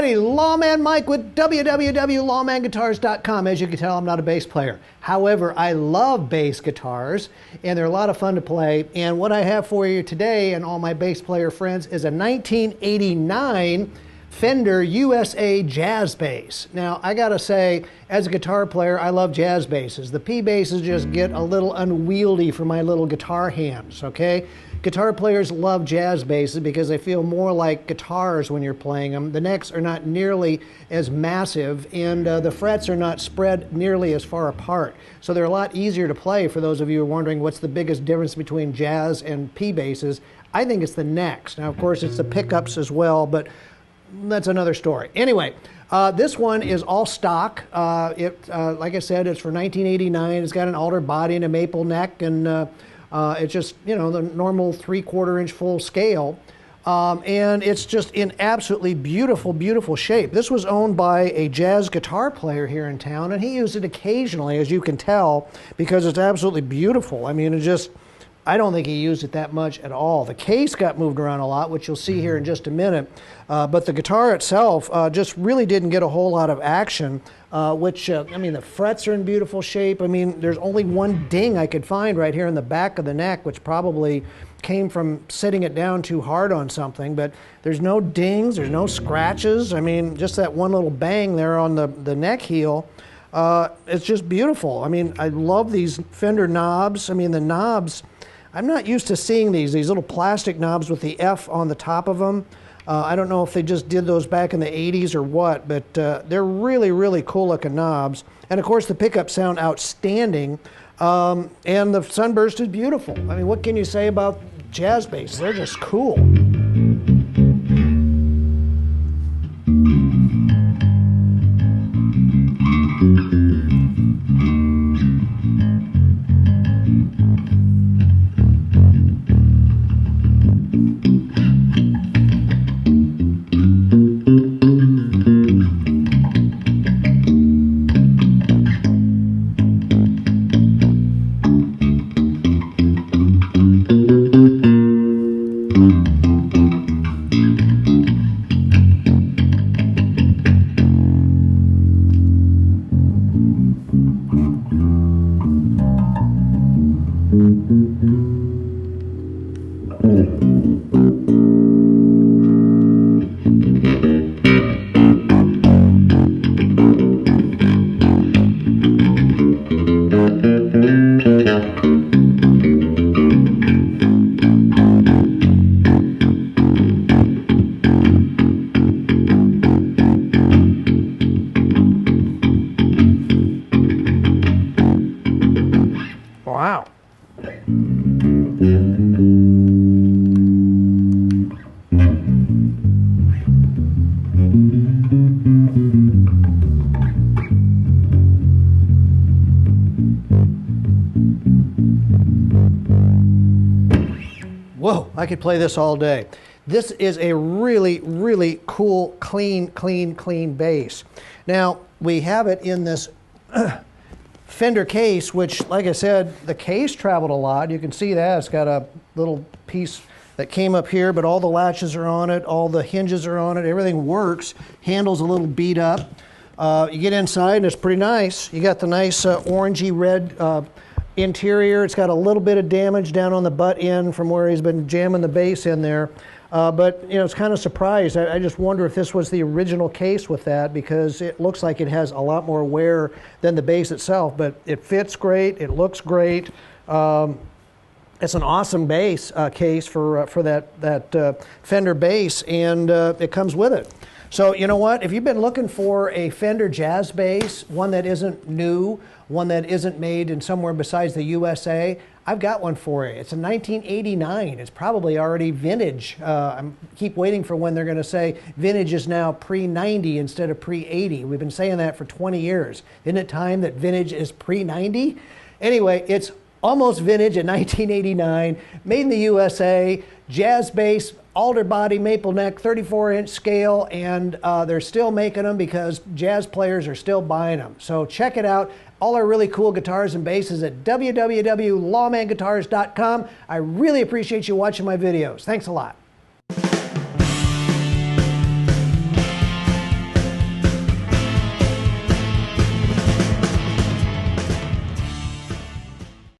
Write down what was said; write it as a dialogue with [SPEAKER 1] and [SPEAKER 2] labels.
[SPEAKER 1] everybody, Lawman Mike with www.lawmanguitars.com. As you can tell, I'm not a bass player. However, I love bass guitars, and they're a lot of fun to play. And what I have for you today, and all my bass player friends, is a 1989 Fender USA jazz bass. Now, I gotta say, as a guitar player, I love jazz basses. The P basses just get a little unwieldy for my little guitar hands, okay? Guitar players love jazz basses because they feel more like guitars when you're playing them. The necks are not nearly as massive, and the frets are not spread nearly as far apart. So they're a lot easier to play for those of you who are wondering what's the biggest difference between jazz and P basses. I think it's the necks. Now, of course, it's the pickups as well, but that's another story. Anyway, this one is all stock. Like I said, it's for 1989. It's got an alder body and a maple neck, and it's just, you know, the normal 3/4 inch full scale. And it's just in absolutely beautiful, beautiful shape. This was owned by a jazz guitar player here in town, and he used it occasionally, as you can tell, because it's absolutely beautiful. I mean, I don't think he used it that much at all. The case got moved around a lot, which you'll see here in just a minute. But the guitar itself just really didn't get a whole lot of action, I mean, the frets are in beautiful shape. I mean, there's only one ding I could find right here in the back of the neck, which probably came from sitting it down too hard on something. But there's no dings, there's no scratches. I mean, just that one little bang there on the neck heel. It's just beautiful. I mean, I love these Fender knobs. I mean, the knobs, I'm not used to seeing these little plastic knobs with the F on the top of them. I don't know if they just did those back in the 80s or what, but they're really, really cool looking knobs. And of course, the pickups sound outstanding. And the Sunburst is beautiful. I mean, what can you say about jazz bass? They're just cool. Wow. Whoa, I could play this all day. This is a really, really cool, clean bass. Now, we have it in this Fender case, which, like I said, the case traveled a lot. You can see that. It's got a little piece that came up here, but all the latches are on it, all the hinges are on it, everything works. Handle's a little beat up. You get inside and it's pretty nice. You got the nice orangey red interior. It's got a little bit of damage down on the butt end from where he's been jamming the bass in there. But, you know, it's kind of surprised. I just wonder if this was the original case with that, because it looks like it has a lot more wear than the bass itself. But it fits great. It looks great. It's an awesome bass case for that Fender bass, and it comes with it. So, you know what? If you've been looking for a Fender jazz bass, one that isn't new, one that isn't made in somewhere besides the USA, I've got one for you. It's a 1989. It's probably already vintage. I keep waiting for when they're going to say vintage is now pre-90 instead of pre-80. We've been saying that for 20 years. Isn't it time that vintage is pre-90? Anyway, it's almost vintage in 1989, made in the USA, jazz bass, alder body, maple neck, 34-inch scale, and they're still making them because jazz players are still buying them. So check it out. All our really cool guitars and basses at www.lawmanguitars.com. I really appreciate you watching my videos. Thanks a lot.